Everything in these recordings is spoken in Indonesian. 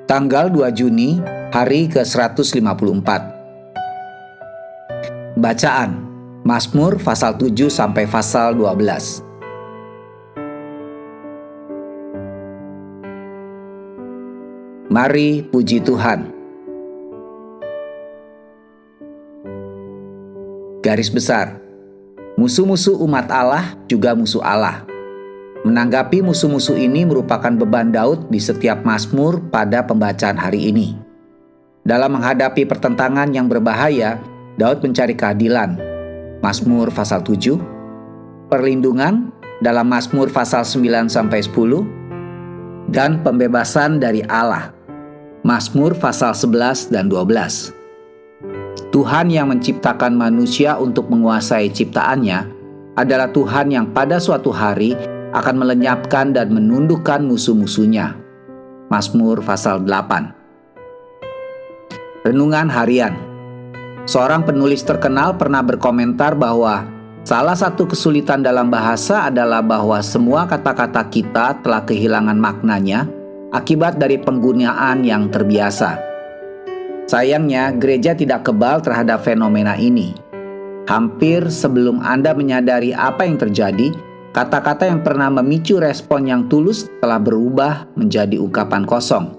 Tanggal 2 Juni, hari ke-154. Bacaan Mazmur pasal 7 sampai pasal 12. Mari puji Tuhan. Garis besar. Musuh-musuh umat Allah juga musuh Allah. Menanggapi musuh-musuh ini merupakan beban Daud di setiap mazmur pada pembacaan hari ini. Dalam menghadapi pertentangan yang berbahaya, Daud mencari keadilan. Mazmur pasal 7, perlindungan dalam Mazmur pasal 9 sampai 10, dan pembebasan dari Allah. Mazmur pasal 11 dan 12. Tuhan yang menciptakan manusia untuk menguasai ciptaannya adalah Tuhan yang pada suatu hari akan melenyapkan dan menundukkan musuh-musuhnya. Mazmur pasal 8. Renungan harian. Seorang penulis terkenal pernah berkomentar bahwa salah satu kesulitan dalam bahasa adalah bahwa semua kata-kata kita telah kehilangan maknanya akibat dari penggunaan yang terbiasa. Sayangnya, gereja tidak kebal terhadap fenomena ini. Hampir sebelum Anda menyadari apa yang terjadi, kata-kata yang pernah memicu respon yang tulus telah berubah menjadi ungkapan kosong.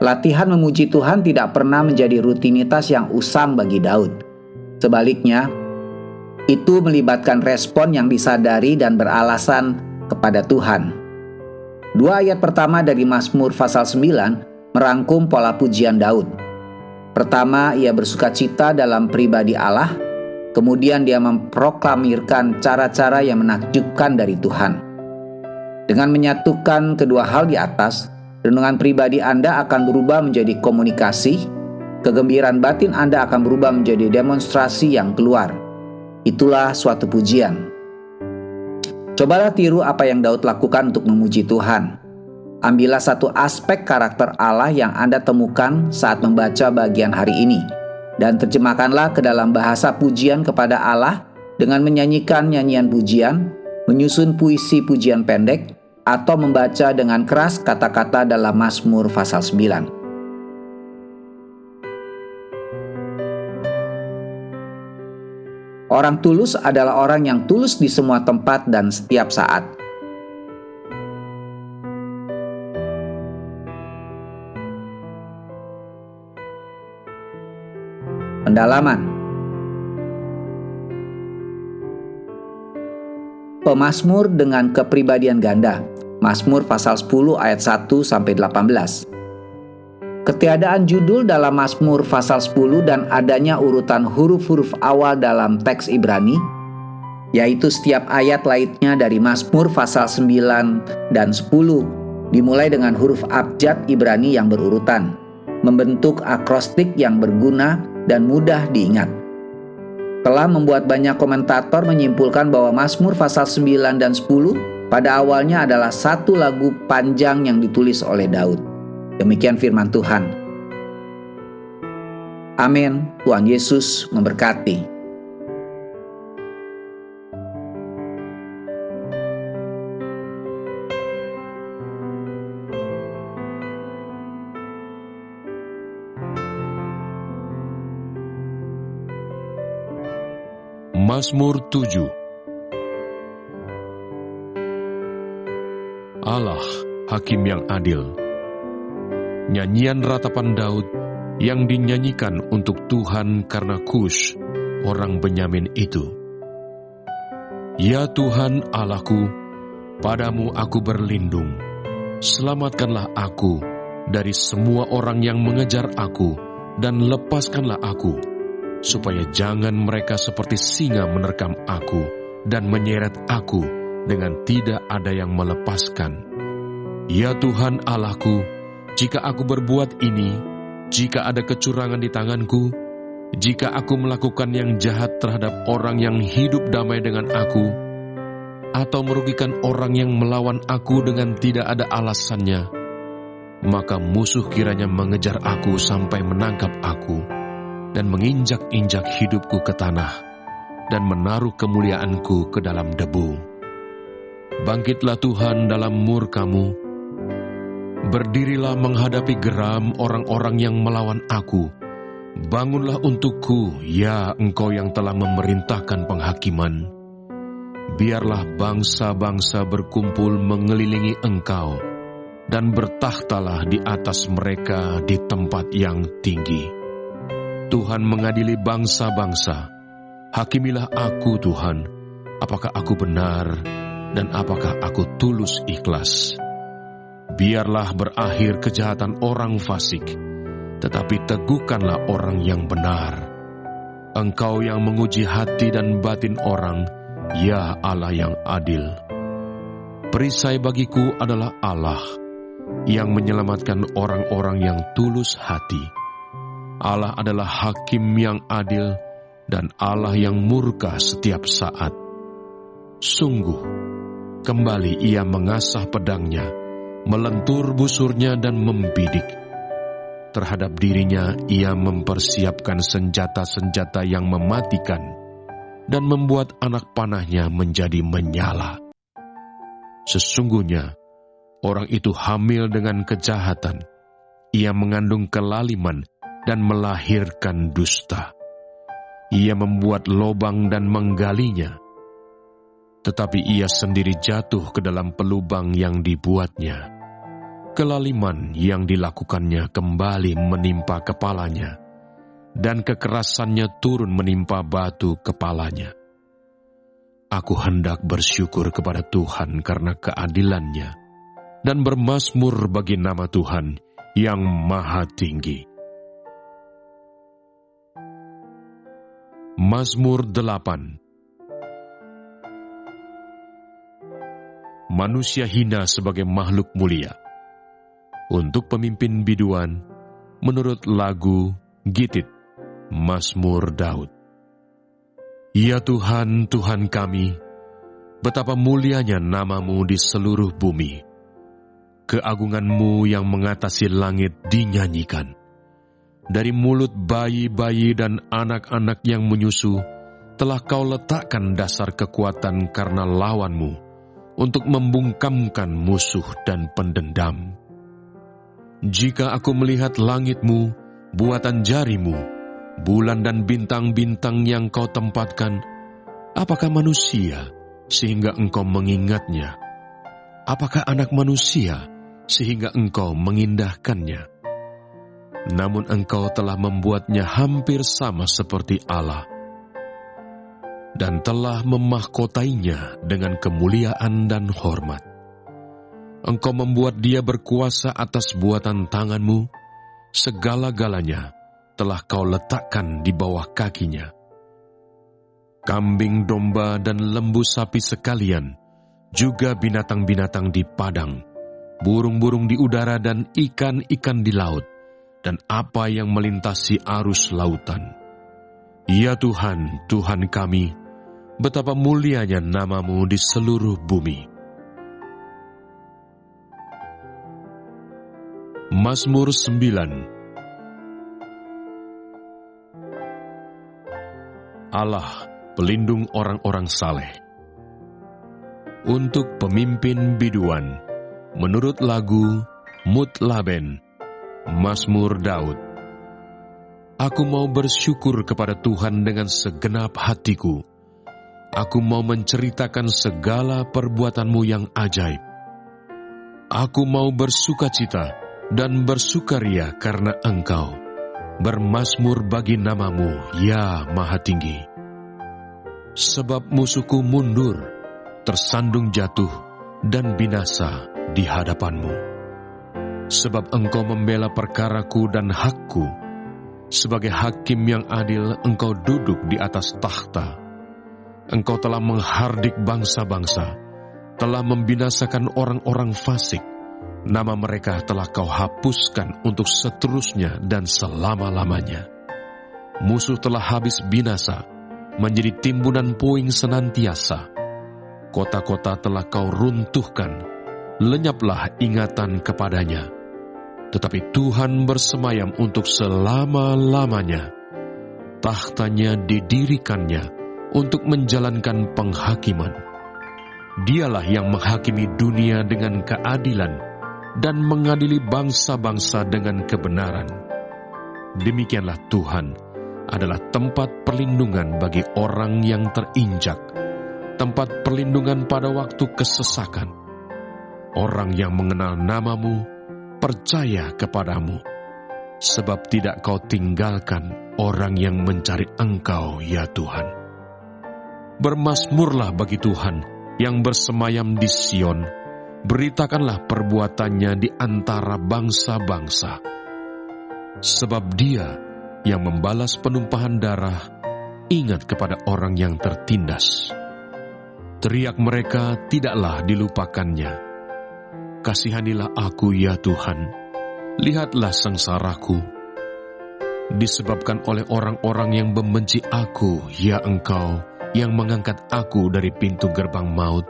Latihan memuji Tuhan tidak pernah menjadi rutinitas yang usang bagi Daud. Sebaliknya, itu melibatkan respon yang disadari dan beralasan kepada Tuhan. Dua ayat pertama dari Mazmur pasal 9 merangkum pola pujian Daud. Pertama, ia bersukacita dalam pribadi Allah. Kemudian dia memproklamirkan cara-cara yang menakjubkan dari Tuhan. Dengan menyatukan kedua hal di atas, renungan pribadi Anda akan berubah menjadi komunikasi, kegembiraan batin Anda akan berubah menjadi demonstrasi yang keluar. Itulah suatu pujian. Cobalah tiru apa yang Daud lakukan untuk memuji Tuhan. Ambillah satu aspek karakter Allah yang Anda temukan saat membaca bagian hari ini, dan terjemahkanlah ke dalam bahasa pujian kepada Allah dengan menyanyikan nyanyian pujian, menyusun puisi pujian pendek, atau membaca dengan keras kata-kata dalam Mazmur pasal 9. Orang tulus adalah orang yang tulus di semua tempat dan setiap saat. Pendalaman. Pemazmur dengan kepribadian ganda. Mazmur pasal 10 ayat 1 sampai 18. Ketiadaan judul dalam Mazmur pasal 10 dan adanya urutan huruf-huruf awal dalam teks Ibrani, yaitu setiap ayat lainnya dari Mazmur pasal 9 dan 10 dimulai dengan huruf abjad Ibrani yang berurutan, membentuk akrostik yang berguna dan mudah diingat. Telah membuat banyak komentator menyimpulkan bahwa Mazmur pasal 9 dan 10 pada awalnya adalah satu lagu panjang yang ditulis oleh Daud. Demikian firman Tuhan. Amin. Tuhan Yesus memberkati. Mazmur 7. Allah, Hakim yang adil. Nyanyian ratapan Daud yang dinyanyikan untuk Tuhan karena Kush, orang Benyamin itu. Ya Tuhan Allahku, padamu aku berlindung. Selamatkanlah aku dari semua orang yang mengejar aku, dan lepaskanlah aku, supaya jangan mereka seperti singa menerkam aku dan menyeret aku dengan tidak ada yang melepaskan. Ya Tuhan Allahku, jika aku berbuat ini, jika ada kecurangan di tanganku, jika aku melakukan yang jahat terhadap orang yang hidup damai dengan aku, atau merugikan orang yang melawan aku dengan tidak ada alasannya, maka musuh kiranya mengejar aku sampai menangkap aku, dan menginjak-injak hidupku ke tanah, dan menaruh kemuliaanku ke dalam debu. Bangkitlah Tuhan dalam murka-Mu, Berdirilah menghadapi geram orang-orang yang melawan aku. Bangunlah untukku, ya Engkau yang telah memerintahkan penghakiman. Biarlah bangsa-bangsa berkumpul mengelilingi Engkau, dan bertahtalah di atas mereka di tempat yang tinggi. Tuhan mengadili bangsa-bangsa. Hakimilah aku, Tuhan, apakah aku benar dan apakah aku tulus ikhlas. Biarlah berakhir kejahatan orang fasik, tetapi teguhkanlah orang yang benar. Engkau yang menguji hati dan batin orang, ya Allah yang adil. Perisai bagiku adalah Allah yang menyelamatkan orang-orang yang tulus hati. Allah adalah hakim yang adil dan Allah yang murka setiap saat. Sungguh, kembali ia mengasah pedangnya, melentur busurnya dan membidik. Terhadap dirinya ia mempersiapkan senjata-senjata yang mematikan dan membuat anak panahnya menjadi menyala. Sesungguhnya, orang itu hamil dengan kejahatan. Ia mengandung kelaliman dan melahirkan dusta. Ia membuat lobang dan menggalinya, tetapi ia sendiri jatuh ke dalam pelubang yang dibuatnya. Kelaliman yang dilakukannya kembali menimpa kepalanya, dan kekerasannya turun menimpa batu kepalanya. Aku hendak bersyukur kepada Tuhan karena keadilannya, dan bermazmur bagi nama Tuhan yang maha tinggi. Mazmur 8. Manusia hina sebagai makhluk mulia. Untuk pemimpin biduan, menurut lagu Gitit, Mazmur Daud. Ya Tuhan, Tuhan kami, betapa mulianya nama-Mu di seluruh bumi. Keagungan-Mu yang mengatasi langit dinyanyikan. Dari mulut bayi-bayi dan anak-anak yang menyusu, telah Kau letakkan dasar kekuatan karena lawan-Mu, untuk membungkamkan musuh dan pendendam. Jika aku melihat langit-Mu, buatan jari-Mu, bulan dan bintang-bintang yang Kau tempatkan, apakah manusia sehingga Engkau mengingatnya? Apakah anak manusia sehingga Engkau mengindahkannya? Namun Engkau telah membuatnya hampir sama seperti Allah, dan telah memahkotainya dengan kemuliaan dan hormat. Engkau membuat dia berkuasa atas buatan tangan-Mu, segala-galanya telah Kau letakkan di bawah kakinya. Kambing, domba, dan lembu sapi sekalian, juga binatang-binatang di padang, burung-burung di udara dan ikan-ikan di laut, dan apa yang melintasi arus lautan. Ya Tuhan, Tuhan kami, betapa mulianya nama-Mu di seluruh bumi. Mazmur 9. Allah, pelindung orang-orang saleh. Untuk pemimpin biduan, menurut lagu Mutlaben, Mazmur Daud. Aku mau bersyukur kepada Tuhan dengan segenap hatiku. Aku mau menceritakan segala perbuatan-Mu yang ajaib. Aku mau bersukacita dan bersukaria karena Engkau, bermazmur bagi nama-Mu, ya Maha Tinggi. Sebab musuhku mundur, tersandung jatuh, dan binasa di hadapan-Mu. Sebab Engkau membela perkaraku dan hakku. Sebagai hakim yang adil, Engkau duduk di atas takhta. Engkau telah menghardik bangsa-bangsa, telah membinasakan orang-orang fasik. Nama mereka telah Kau hapuskan untuk seterusnya dan selama-lamanya. Musuh telah habis binasa, menjadi timbunan puing senantiasa. Kota-kota telah Kau runtuhkan, lenyaplah ingatan kepadanya. Tetapi Tuhan bersemayam untuk selama-lamanya. Tahtanya didirikannya untuk menjalankan penghakiman. Dialah yang menghakimi dunia dengan keadilan dan mengadili bangsa-bangsa dengan kebenaran. Demikianlah Tuhan adalah tempat perlindungan bagi orang yang terinjak, tempat perlindungan pada waktu kesesakan. Orang yang mengenal namamu percaya kepadamu, sebab tidak kau tinggalkan orang yang mencari Engkau, ya Tuhan. Bermasmurlah bagi Tuhan yang bersemayam di Sion, beritakanlah perbuatannya di antara bangsa-bangsa. Sebab Dia yang membalas penumpahan darah ingat kepada orang yang tertindas. Teriak mereka tidaklah dilupakannya. Kasihanilah aku, ya Tuhan. Lihatlah sengsaraku. Disebabkan oleh orang-orang yang membenci aku, ya Engkau, yang mengangkat aku dari pintu gerbang maut,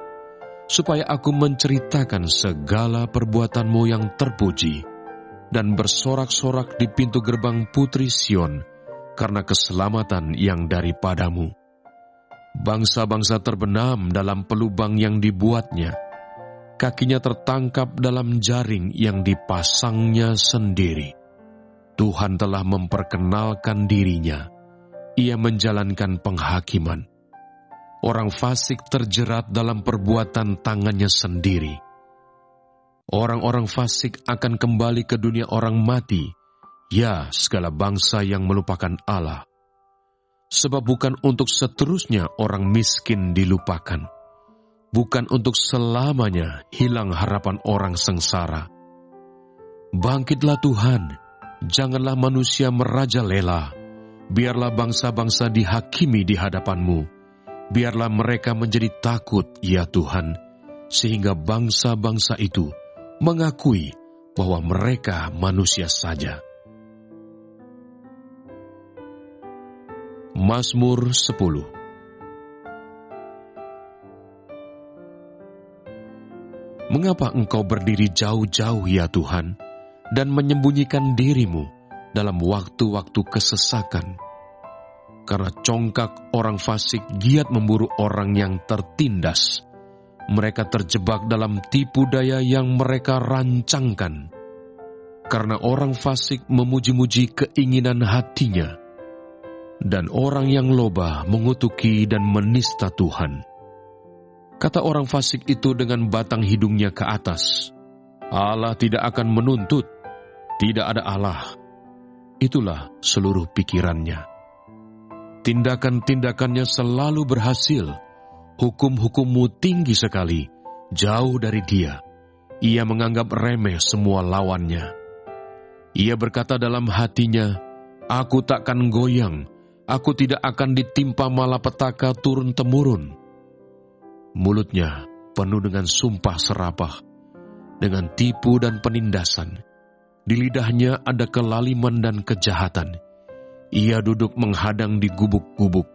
supaya aku menceritakan segala perbuatanmu yang terpuji, dan bersorak-sorak di pintu gerbang Putri Sion, karena keselamatan yang daripadamu. Bangsa-bangsa terbenam dalam pelubang yang dibuatnya, kakinya tertangkap dalam jaring yang dipasangnya sendiri. Tuhan telah memperkenalkan dirinya, Ia menjalankan penghakiman. Orang fasik terjerat dalam perbuatan tangannya sendiri. Orang-orang fasik akan kembali ke dunia orang mati, ya segala bangsa yang melupakan Allah. Sebab bukan untuk seterusnya orang miskin dilupakan, bukan untuk selamanya hilang harapan orang sengsara. Bangkitlah Tuhan, janganlah manusia merajalela, biarlah bangsa-bangsa dihakimi di hadapan-Mu. Biarlah mereka menjadi takut, ya Tuhan, sehingga bangsa-bangsa itu mengakui bahwa mereka manusia saja. Mazmur 10. Mengapa Engkau berdiri jauh-jauh, ya Tuhan, dan menyembunyikan dirimu dalam waktu-waktu kesesakan? Karena congkak orang fasik giat memburu orang yang tertindas. Mereka terjebak dalam tipu daya yang mereka rancangkan. Karena orang fasik memuji-muji keinginan hatinya, dan orang yang loba mengutuki dan menista Tuhan. Kata orang fasik itu dengan batang hidungnya ke atas, Allah tidak akan menuntut, tidak ada Allah. Itulah seluruh pikirannya. Tindakan-tindakannya selalu berhasil. Hukum-hukummu tinggi sekali, jauh dari Dia. Ia menganggap remeh semua lawannya. Ia berkata dalam hatinya, aku takkan goyang, aku tidak akan ditimpa malapetaka turun-temurun. Mulutnya penuh dengan sumpah serapah, dengan tipu dan penindasan. Di lidahnya ada kelaliman dan kejahatan. Ia duduk menghadang di gubuk-gubuk.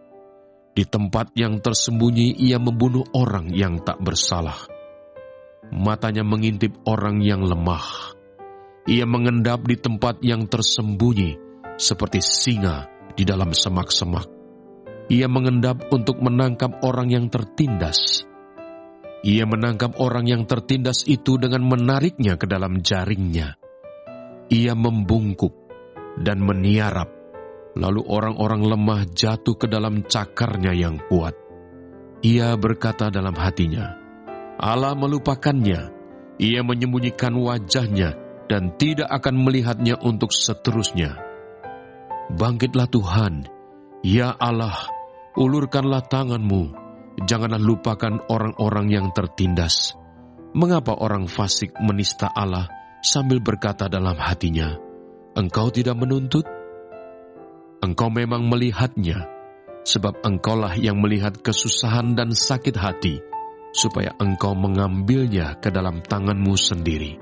Di tempat yang tersembunyi ia membunuh orang yang tak bersalah. Matanya mengintip orang yang lemah. Ia mengendap di tempat yang tersembunyi seperti singa di dalam semak-semak. Ia mengendap untuk menangkap orang yang tertindas. Ia menangkap orang yang tertindas itu dengan menariknya ke dalam jaringnya. Ia membungkuk dan meniarap. Lalu orang-orang lemah jatuh ke dalam cakarnya yang kuat. Ia berkata dalam hatinya, Allah melupakannya. Ia menyembunyikan wajahnya dan tidak akan melihatnya untuk seterusnya. Bangkitlah Tuhan, ya Allah, ulurkanlah tangan-Mu. Janganlah lupakan orang-orang yang tertindas. Mengapa orang fasik menista Allah sambil berkata dalam hatinya, Engkau tidak menuntut? Engkau memang melihatnya, sebab Engkaulah yang melihat kesusahan dan sakit hati, supaya Engkau mengambilnya ke dalam tangan-Mu sendiri.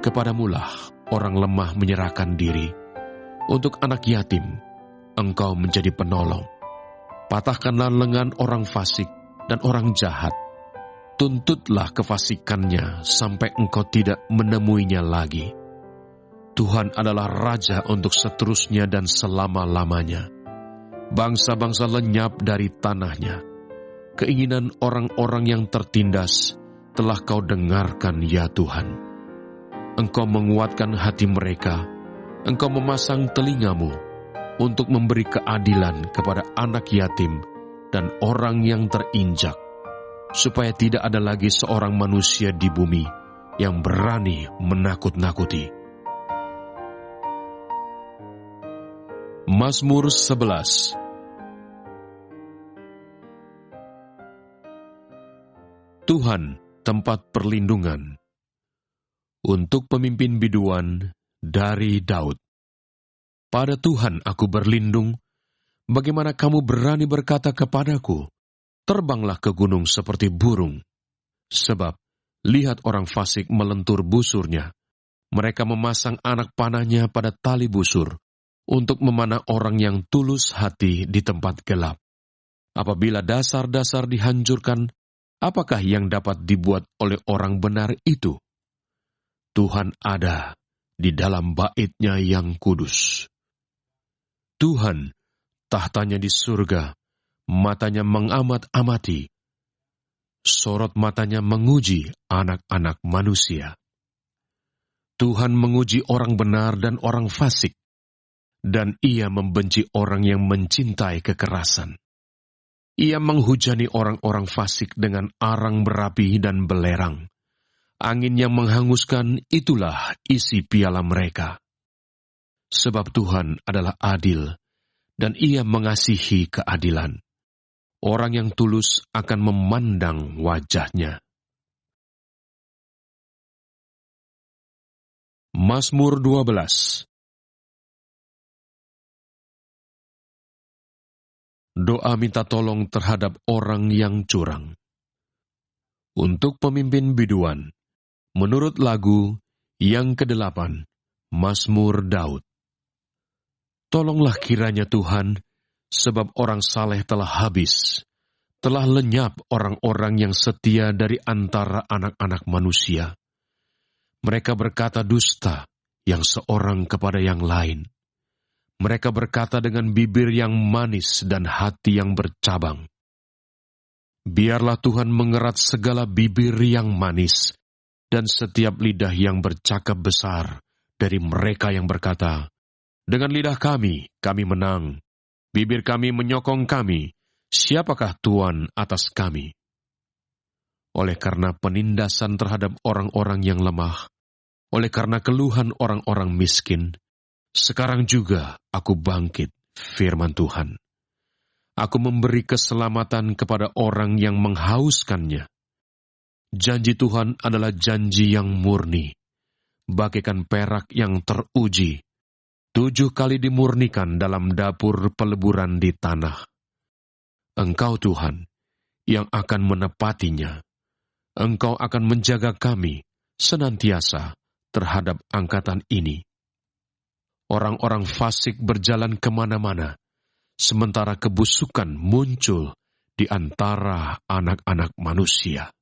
Kepadamulah orang lemah menyerahkan diri. Untuk anak yatim, Engkau menjadi penolong. Patahkanlah lengan orang fasik dan orang jahat. Tuntutlah kefasikannya sampai Engkau tidak menemuinya lagi. Tuhan adalah Raja untuk seterusnya dan selama-lamanya. Bangsa-bangsa lenyap dari tanahnya. Keinginan orang-orang yang tertindas telah Kau dengarkan, ya Tuhan. Engkau menguatkan hati mereka. Engkau memasang telingamu untuk memberi keadilan kepada anak yatim dan orang yang terinjak, supaya tidak ada lagi seorang manusia di bumi yang berani menakut-nakuti. Mazmur 11. Tuhan, tempat perlindungan. Untuk pemimpin biduan, dari Daud. Pada Tuhan aku berlindung. Bagaimana kamu berani berkata kepadaku, terbanglah ke gunung seperti burung? Sebab, lihat orang fasik melentur busurnya. Mereka memasang anak panahnya pada tali busur, untuk memanah orang yang tulus hati di tempat gelap. Apabila dasar-dasar dihancurkan, apakah yang dapat dibuat oleh orang benar itu? Tuhan ada di dalam bait-Nya yang kudus. Tuhan, tahtanya di surga, matanya mengamat-amati, sorot matanya menguji anak-anak manusia. Tuhan menguji orang benar dan orang fasik, dan Ia membenci orang yang mencintai kekerasan. Ia menghujani orang-orang fasik dengan arang berapi dan belerang. Angin yang menghanguskan, itulah isi piala mereka. Sebab Tuhan adalah adil, dan Ia mengasihi keadilan. Orang yang tulus akan memandang wajah-Nya. Mazmur 12. Doa minta tolong terhadap orang yang curang. Untuk pemimpin biduan, menurut lagu yang ke-8, Mazmur Daud. Tolonglah kiranya Tuhan, sebab orang saleh telah habis, telah lenyap orang-orang yang setia dari antara anak-anak manusia. Mereka berkata dusta, yang seorang kepada yang lain. Mereka berkata dengan bibir yang manis dan hati yang bercabang. Biarlah Tuhan mengerat segala bibir yang manis, dan setiap lidah yang bercakap besar dari mereka yang berkata, dengan lidah kami menang, bibir kami menyokong kami, siapakah Tuhan atas kami? Oleh karena penindasan terhadap orang-orang yang lemah, oleh karena keluhan orang-orang miskin, sekarang juga aku bangkit, firman Tuhan. Aku memberi keselamatan kepada orang yang menghauskannya. Janji Tuhan adalah janji yang murni, bagaikan perak yang teruji, 7 kali dimurnikan dalam dapur peleburan di tanah. Engkau Tuhan, yang akan menepatinya. Engkau akan menjaga kami senantiasa terhadap angkatan ini. Orang-orang fasik berjalan kemana-mana, sementara kebusukan muncul di antara anak-anak manusia.